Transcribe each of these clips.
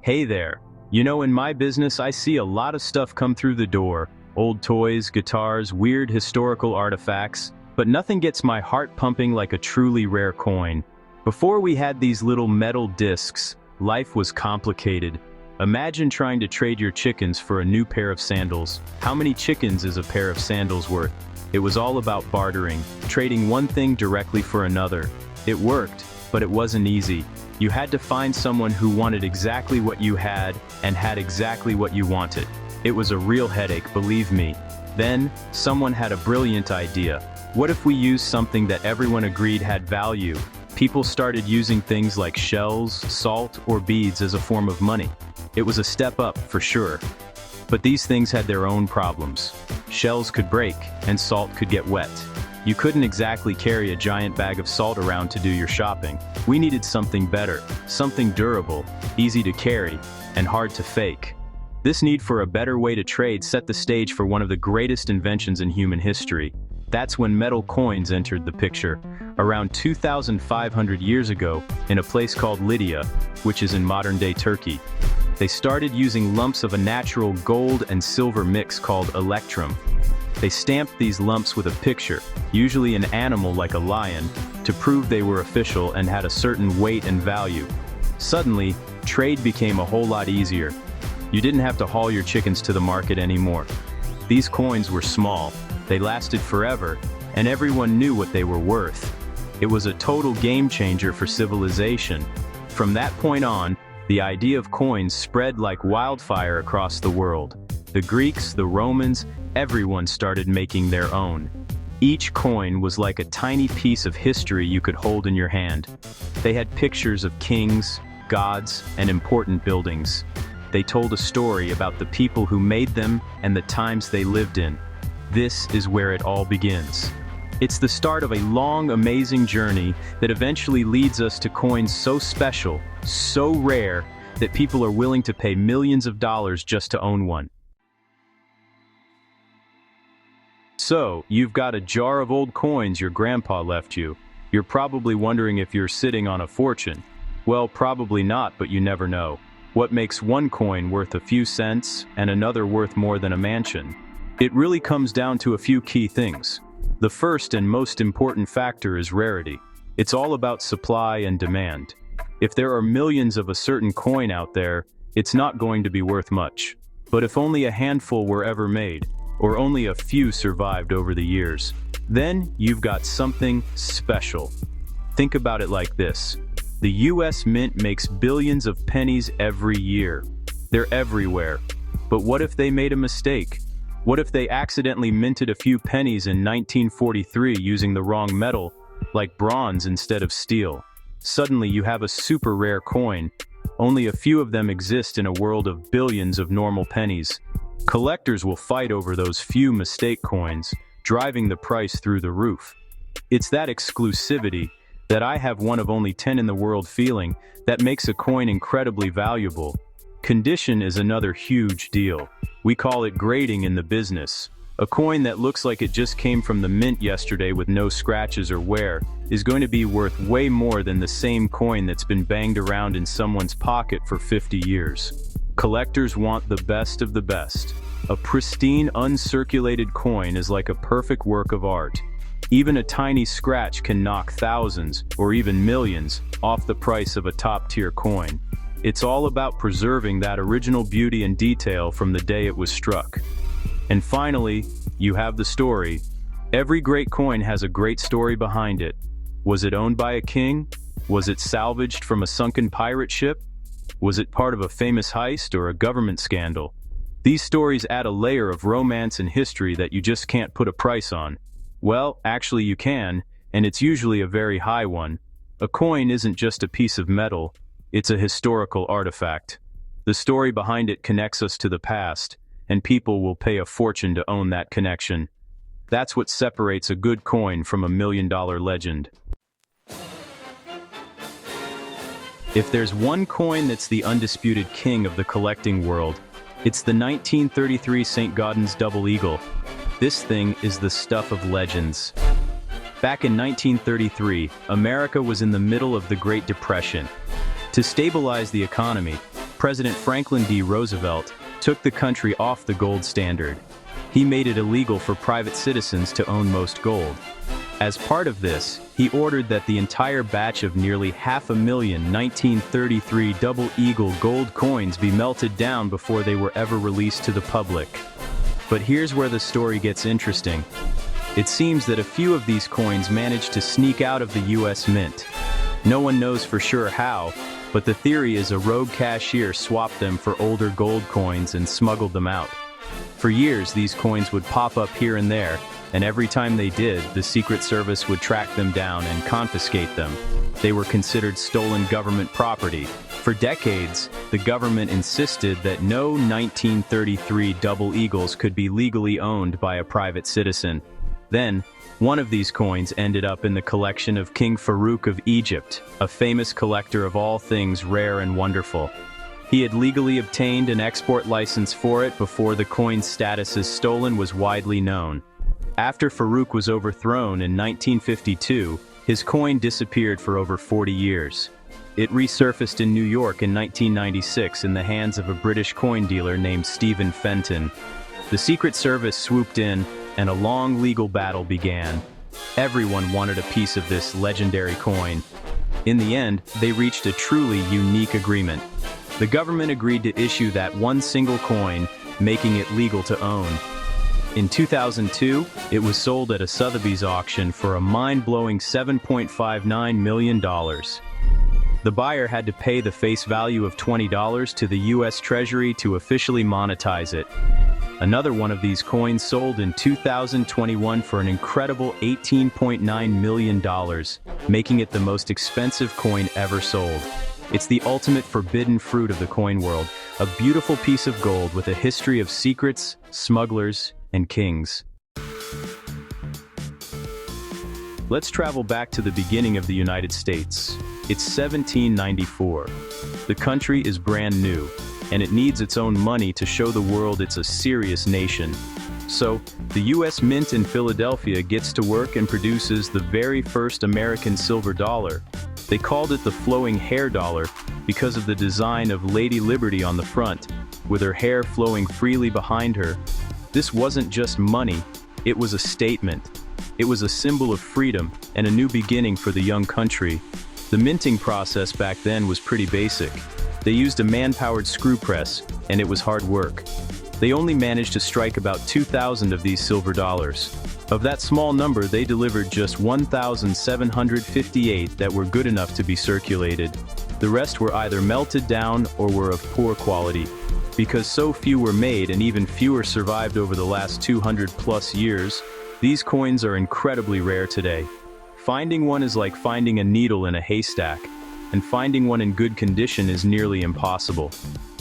Hey there. In my business, I see a lot of stuff come through the door. Old toys, guitars, weird historical artifacts, but nothing gets my heart pumping like a truly rare coin. Before we had these little metal discs, life was complicated. Imagine trying to trade your chickens for a new pair of sandals. How many chickens is a pair of sandals worth? It was all about bartering, trading one thing directly for another. It worked, but it wasn't easy. You had to find someone who wanted exactly what you had and had exactly what you wanted. It was a real headache, believe me. Then, someone had a brilliant idea. What if we used something that everyone agreed had value? People started using things like shells, salt, or beads as a form of money. It was a step up, for sure. But these things had their own problems. Shells could break, and salt could get wet. You couldn't exactly carry a giant bag of salt around to do your shopping. We needed something better, something durable, easy to carry, and hard to fake. This need for a better way to trade set the stage for one of the greatest inventions in human history. That's when metal coins entered the picture, around 2,500 years ago, in a place called Lydia, which is in modern-day Turkey. They started using lumps of a natural gold and silver mix called electrum. They stamped these lumps with a picture, usually an animal like a lion, to prove they were official and had a certain weight and value. Suddenly, trade became a whole lot easier. You didn't have to haul your chickens to the market anymore. These coins were small, they lasted forever, and everyone knew what they were worth. It was a total game changer for civilization. From that point on, the idea of coins spread like wildfire across the world. The Greeks, the Romans, everyone started making their own. Each coin was like a tiny piece of history you could hold in your hand. They had pictures of kings, gods, and important buildings. They told a story about the people who made them and the times they lived in. This is where it all begins. It's the start of a long, amazing journey that eventually leads us to coins so special, so rare, that people are willing to pay millions of dollars just to own one. So, you've got a jar of old coins your grandpa left you. You're probably wondering if you're sitting on a fortune. Well, probably not, but you never know. What makes one coin worth a few cents and another worth more than a mansion? It really comes down to a few key things. The first and most important factor is rarity. It's all about supply and demand. If there are millions of a certain coin out there, it's not going to be worth much. But if only a handful were ever made, or only a few survived over the years, then you've got something special. Think about it like this. The US Mint makes billions of pennies every year. They're everywhere. But what if they made a mistake? What if they accidentally minted a few pennies in 1943 using the wrong metal, like bronze instead of steel? Suddenly you have a super rare coin. Only a few of them exist in a world of billions of normal pennies. Collectors will fight over those few mistake coins, driving the price through the roof. It's that exclusivity, that I have one of only 10 in the world feeling, that makes a coin incredibly valuable. Condition is another huge deal. We call it grading in the business. A coin that looks like it just came from the mint yesterday with no scratches or wear is going to be worth way more than the same coin that's been banged around in someone's pocket for 50 years. Collectors want the best of the best. A pristine, uncirculated coin is like a perfect work of art. Even a tiny scratch can knock thousands, or even millions, off the price of a top-tier coin. It's all about preserving that original beauty and detail from the day it was struck. And finally, you have the story. Every great coin has a great story behind it. Was it owned by a king? Was it salvaged from a sunken pirate ship? Was it part of a famous heist or a government scandal? These stories add a layer of romance and history that you just can't put a price on. Well, actually you can, and it's usually a very high one. A coin isn't just a piece of metal, it's a historical artifact. The story behind it connects us to the past, and people will pay a fortune to own that connection. That's what separates a good coin from a million-dollar legend. If there's one coin that's the undisputed king of the collecting world, it's the 1933 St. Gaudens Double Eagle. This thing is the stuff of legends. Back in 1933, America was in the middle of the Great Depression. To stabilize the economy, President Franklin D. Roosevelt took the country off the gold standard. He made it illegal for private citizens to own most gold. As part of this, he ordered that the entire batch of nearly 500,000 1933 Double Eagle gold coins be melted down before they were ever released to the public. But here's where the story gets interesting. It seems that a few of these coins managed to sneak out of the US Mint. No one knows for sure how, but the theory is a rogue cashier swapped them for older gold coins and smuggled them out. For years, these coins would pop up here and there, and every time they did, the Secret Service would track them down and confiscate them. They were considered stolen government property. For decades, the government insisted that no 1933 Double Eagles could be legally owned by a private citizen. Then, one of these coins ended up in the collection of King Farouk of Egypt, a famous collector of all things rare and wonderful. He had legally obtained an export license for it before the coin's status as stolen was widely known. After Farouk was overthrown in 1952, his coin disappeared for over 40 years. It resurfaced in New York in 1996 in the hands of a British coin dealer named Stephen Fenton. The Secret Service swooped in, and a long legal battle began. Everyone wanted a piece of this legendary coin. In the end, they reached a truly unique agreement. The government agreed to issue that one single coin, making it legal to own. In 2002, it was sold at a Sotheby's auction for a mind-blowing $7.59 million. The buyer had to pay the face value of $20 to the U.S. Treasury to officially monetize it. Another one of these coins sold in 2021 for an incredible $18.9 million, making it the most expensive coin ever sold. It's the ultimate forbidden fruit of the coin world, a beautiful piece of gold with a history of secrets, smugglers, and kings. Let's travel back to the beginning of the United States. It's 1794. The country is brand new, and it needs its own money to show the world it's a serious nation. So, the U.S. Mint in Philadelphia gets to work and produces the very first American silver dollar. They called it the flowing hair dollar because of the design of Lady Liberty on the front, with her hair flowing freely behind her. This wasn't just money, it was a statement. It was a symbol of freedom and a new beginning for the young country. The minting process back then was pretty basic. They used a man-powered screw press, and it was hard work. They only managed to strike about 2,000 of these silver dollars. Of that small number, they delivered just 1,758 that were good enough to be circulated. The rest were either melted down or were of poor quality. Because so few were made and even fewer survived over the last 200+ years, these coins are incredibly rare today. Finding one is like finding a needle in a haystack, and finding one in good condition is nearly impossible.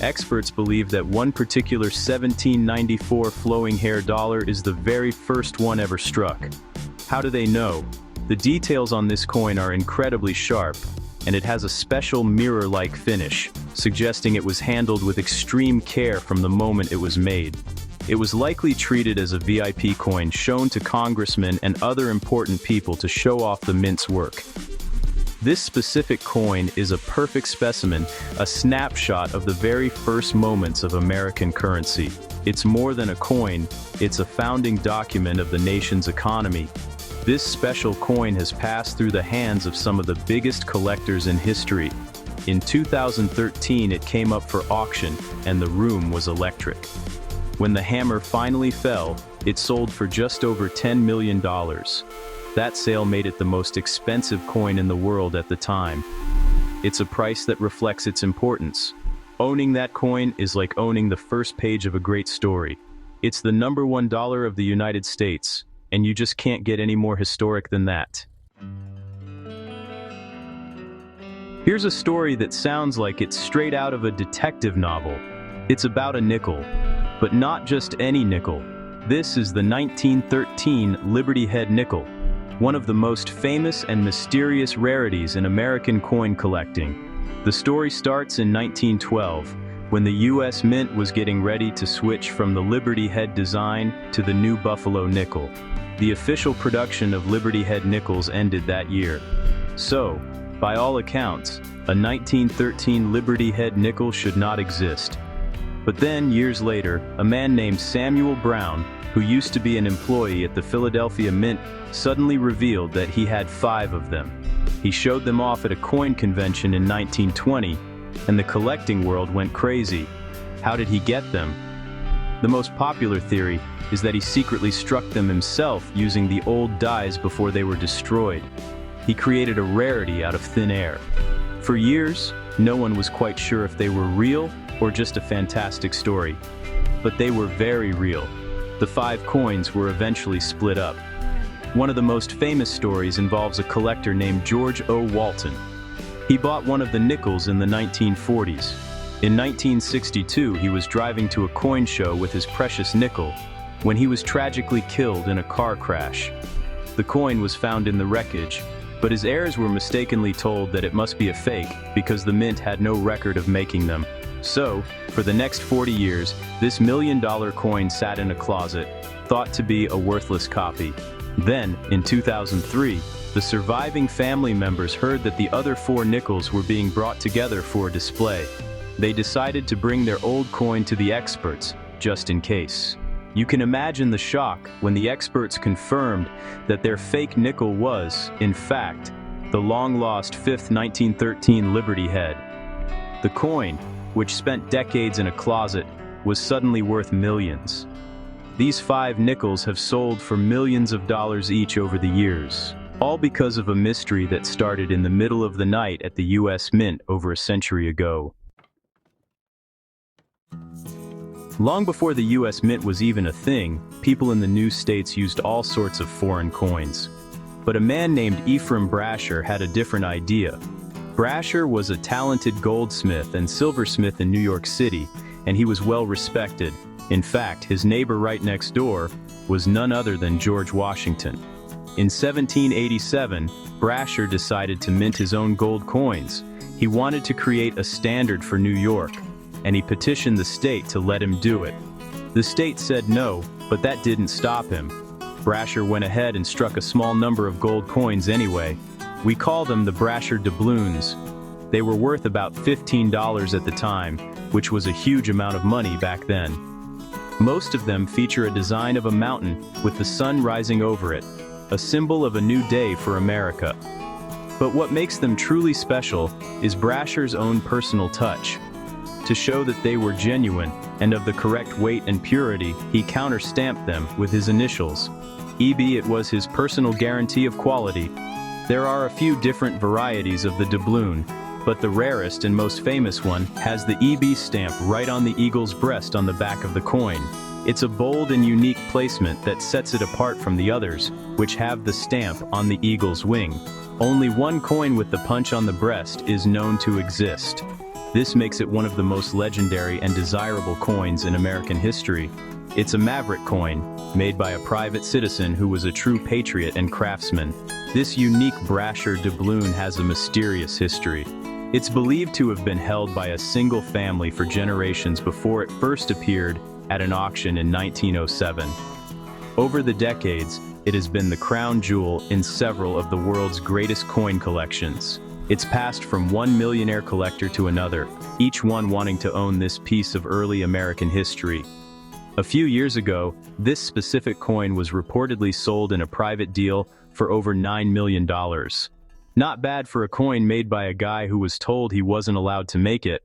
Experts believe that one particular 1794 flowing hair dollar is the very first one ever struck. How do they know? The details on this coin are incredibly sharp, and it has a special mirror-like finish, suggesting it was handled with extreme care from the moment it was made. It was likely treated as a VIP coin shown to congressmen and other important people to show off the mint's work. This specific coin is a perfect specimen, a snapshot of the very first moments of American currency. It's more than a coin, it's a founding document of the nation's economy. This special coin has passed through the hands of some of the biggest collectors in history. In 2013, it came up for auction, and the room was electric. When the hammer finally fell, it sold for just over $10 million. That sale made it the most expensive coin in the world at the time. It's a price that reflects its importance. Owning that coin is like owning the first page of a great story. It's the #1 dollar of the United States, and you just can't get any more historic than that. Here's a story that sounds like it's straight out of a detective novel. It's about a nickel, but not just any nickel. This is the 1913 Liberty Head nickel, one of the most famous and mysterious rarities in American coin collecting. The story starts in 1912, when the U.S. Mint was getting ready to switch from the Liberty Head design to the new Buffalo nickel. The official production of Liberty Head nickels ended that year. So, By all accounts, a 1913 Liberty Head nickel should not exist. But then, years later, a man named Samuel Brown, who used to be an employee at the Philadelphia Mint, suddenly revealed that he had 5 of them. He showed them off at a coin convention in 1920, and the collecting world went crazy. How did he get them? The most popular theory is that he secretly struck them himself using the old dies before they were destroyed. He created a rarity out of thin air. For years, no one was quite sure if they were real or just a fantastic story. But they were very real. The 5 coins were eventually split up. One of the most famous stories involves a collector named George O. Walton. He bought one of the nickels in the 1940s. In 1962, he was driving to a coin show with his precious nickel when he was tragically killed in a car crash. The coin was found in the wreckage, but his heirs were mistakenly told that it must be a fake because the mint had no record of making them. So, for the next 40 years, this $1 million coin sat in a closet, thought to be a worthless copy. Then, in 2003, the surviving family members heard that the other 4 nickels were being brought together for a display. They decided to bring their old coin to the experts, just in case. You can imagine the shock when the experts confirmed that their fake nickel was, in fact, the long-lost 5th 1913 Liberty Head. The coin, which spent decades in a closet, was suddenly worth millions. These 5 nickels have sold for millions of dollars each over the years, all because of a mystery that started in the middle of the night at the U.S. Mint over a century ago. Long before the U.S. Mint was even a thing, people in the new states used all sorts of foreign coins. But a man named Ephraim Brasher had a different idea. Brasher was a talented goldsmith and silversmith in New York City, and he was well respected. In fact, his neighbor right next door was none other than George Washington. In 1787, Brasher decided to mint his own gold coins. He wanted to create a standard for New York, and he petitioned the state to let him do it. The state said no, but that didn't stop him. Brasher went ahead and struck a small number of gold coins anyway. We call them the Brasher doubloons. They were worth about $15 at the time, which was a huge amount of money back then. Most of them feature a design of a mountain with the sun rising over it, a symbol of a new day for America. But what makes them truly special is Brasher's own personal touch. To show that they were genuine and of the correct weight and purity, he counter-stamped them with his initials. EB. It was his personal guarantee of quality. There are a few different varieties of the doubloon, but the rarest and most famous one has the EB stamp right on the eagle's breast on the back of the coin. It's a bold and unique placement that sets it apart from the others, which have the stamp on the eagle's wing. Only one coin with the punch on the breast is known to exist. This makes it one of the most legendary and desirable coins in American history. It's a maverick coin, made by a private citizen who was a true patriot and craftsman. This unique Brasher doubloon has a mysterious history. It's believed to have been held by a single family for generations before it first appeared at an auction in 1907. Over the decades, it has been the crown jewel in several of the world's greatest coin collections. It's passed from one millionaire collector to another, each one wanting to own this piece of early American history. A few years ago, this specific coin was reportedly sold in a private deal for over $9 million. Not bad for a coin made by a guy who was told he wasn't allowed to make it.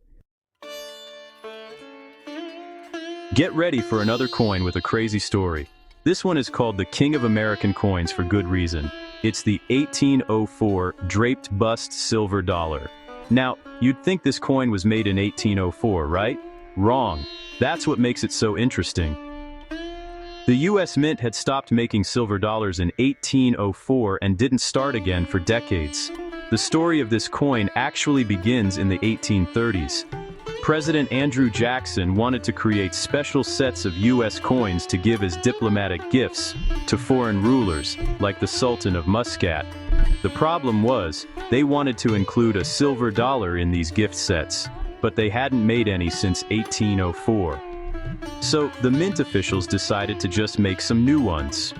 Get ready for another coin with a crazy story. This one is called the King of American Coins for good reason. It's the 1804 draped bust silver dollar. Now, you'd think this coin was made in 1804, right? Wrong. That's what makes it so interesting. The U.S. Mint had stopped making silver dollars in 1804 and didn't start again for decades. The story of this coin actually begins in the 1830s. President Andrew Jackson wanted to create special sets of U.S. coins to give as diplomatic gifts to foreign rulers, like the Sultan of Muscat. The problem was, they wanted to include a silver dollar in these gift sets, but they hadn't made any since 1804. So, the mint officials decided to just make some new ones.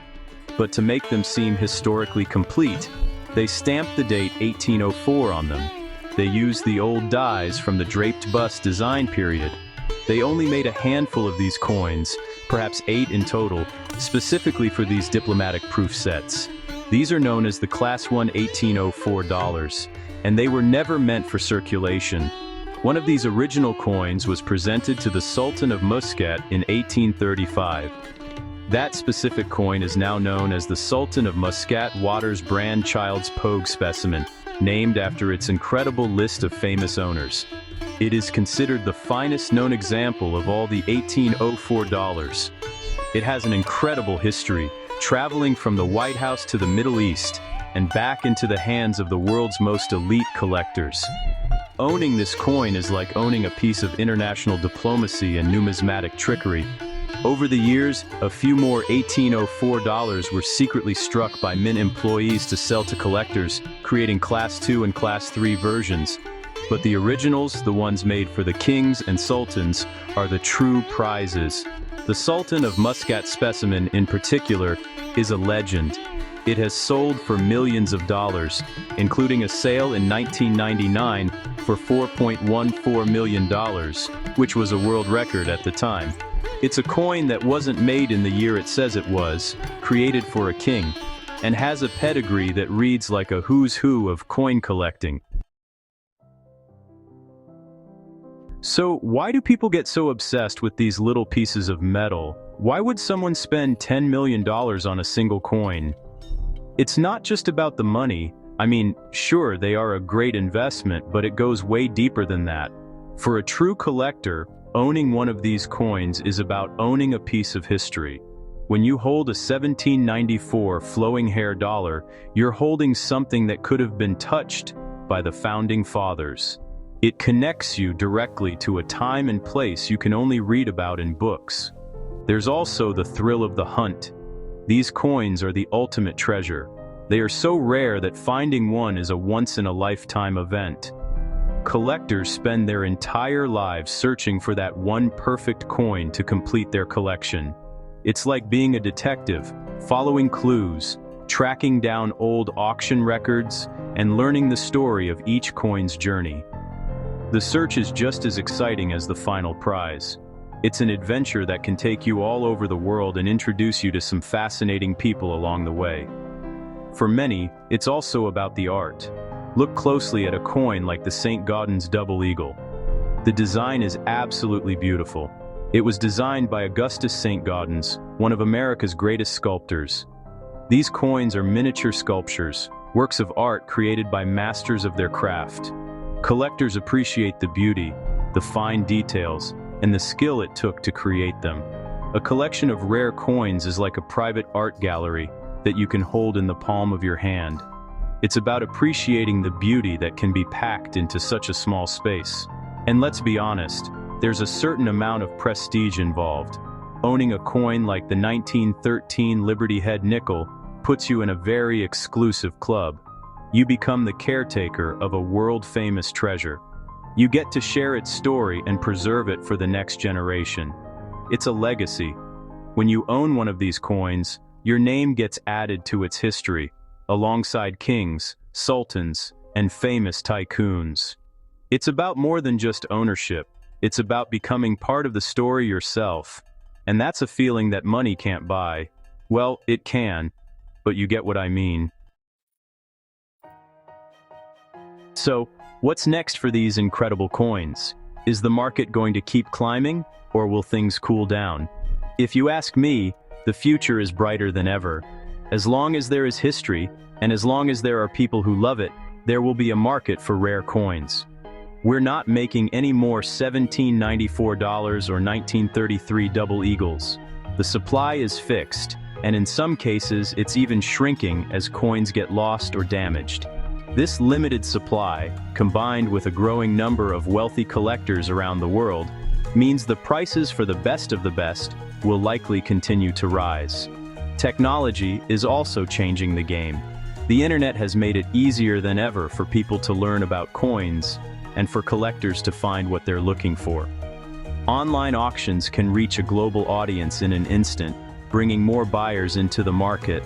But to make them seem historically complete, They stamped the date 1804 on them. They used the old dies from the draped bust design period. They only made a handful of these coins, perhaps 8 in total, specifically for these diplomatic proof sets. These are known as the Class 1 1804 dollars, and they were never meant for circulation. One of these original coins was presented to the Sultan of Muscat in 1835. That specific coin is now known as the Sultan of Muscat Water's Brand Child's Pogue specimen, named after its incredible list of famous owners. It is considered the finest known example of all the 1804 dollars. It has an incredible history, traveling from the White House to the Middle East and back into the hands of the world's most elite collectors. Owning this coin is like owning a piece of international diplomacy and numismatic trickery. Over the years, a few more 1804 dollars were secretly struck by Mint employees to sell to collectors, creating Class 2 and Class 3 versions. But the originals, the ones made for the kings and sultans, are the true prizes. The Sultan of Muscat specimen, in particular, is a legend. It has sold for millions of dollars, including a sale in 1999 for $4.14 million, which was a world record at the time. It's a coin that wasn't made in the year it says it was, created for a king, and has a pedigree that reads like a who's who of coin collecting. So, why do people get so obsessed with these little pieces of metal? Why would someone spend $10 million on a single coin? It's not just about the money. I mean, sure, they are a great investment, but it goes way deeper than that. For a true collector, owning one of these coins is about owning a piece of history. When you hold a 1794 flowing hair dollar, you're holding something that could have been touched by the founding fathers. It connects you directly to a time and place you can only read about in books. There's also the thrill of the hunt. These coins are the ultimate treasure. They are so rare that finding one is a once-in-a-lifetime event. Collectors spend their entire lives searching for that one perfect coin to complete their collection. It's like being a detective, following clues, tracking down old auction records, and learning the story of each coin's journey. The search is just as exciting as the final prize. It's an adventure that can take you all over the world and introduce you to some fascinating people along the way. For many, it's also about the art. Look closely at a coin like the St. Gaudens double eagle. The design is absolutely beautiful. It was designed by Augustus St. Gaudens, one of America's greatest sculptors. These coins are miniature sculptures, works of art created by masters of their craft. Collectors appreciate the beauty, the fine details, and the skill it took to create them. A collection of rare coins is like a private art gallery that you can hold in the palm of your hand. It's about appreciating the beauty that can be packed into such a small space. And let's be honest, there's a certain amount of prestige involved. Owning a coin like the 1913 Liberty Head nickel puts you in a very exclusive club. You become the caretaker of a world-famous treasure. You get to share its story and preserve it for the next generation. It's a legacy. When you own one of these coins, your name gets added to its history, alongside kings, sultans, and famous tycoons. It's about more than just ownership. It's about becoming part of the story yourself. And that's a feeling that money can't buy. Well, it can, but you get what I mean. So, what's next for these incredible coins? Is the market going to keep climbing, or will things cool down? If you ask me, the future is brighter than ever. As long as there is history, and as long as there are people who love it, there will be a market for rare coins. We're not making any more $1794 or 1933 double eagles. The supply is fixed, and in some cases it's even shrinking as coins get lost or damaged. This limited supply, combined with a growing number of wealthy collectors around the world, means the prices for the best of the best will likely continue to rise. Technology is also changing the game. The internet has made it easier than ever for people to learn about coins and for collectors to find what they're looking for. Online auctions can reach a global audience in an instant, bringing more buyers into the market.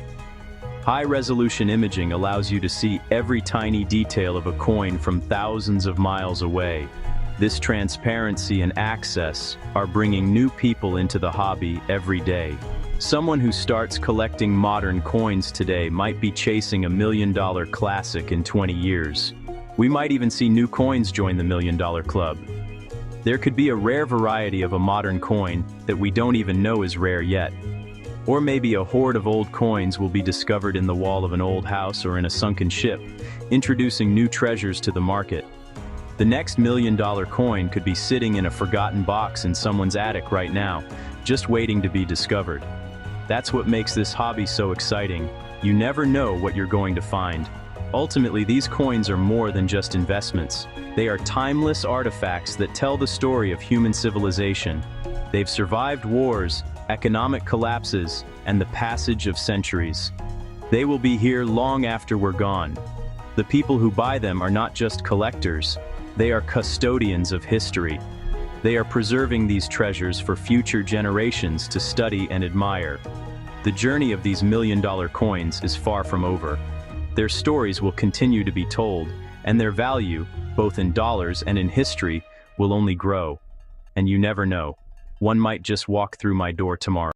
High-resolution imaging allows you to see every tiny detail of a coin from thousands of miles away. This transparency and access are bringing new people into the hobby every day. Someone who starts collecting modern coins today might be chasing $1 million classic in 20 years. We might even see new coins join the $1 million club. There could be a rare variety of a modern coin that we don't even know is rare yet. Or maybe a hoard of old coins will be discovered in the wall of an old house or in a sunken ship, introducing new treasures to the market. The next $1 million coin could be sitting in a forgotten box in someone's attic right now, just waiting to be discovered. That's what makes this hobby so exciting. You never know what you're going to find. Ultimately, these coins are more than just investments. They are timeless artifacts that tell the story of human civilization. They've survived wars, economic collapses, and the passage of centuries. They will be here long after we're gone. The people who buy them are not just collectors, they are custodians of history. They are preserving these treasures for future generations to study and admire. The journey of these $1 million coins is far from over. Their stories will continue to be told, and their value, both in dollars and in history, will only grow. And you never know. One might just walk through my door tomorrow.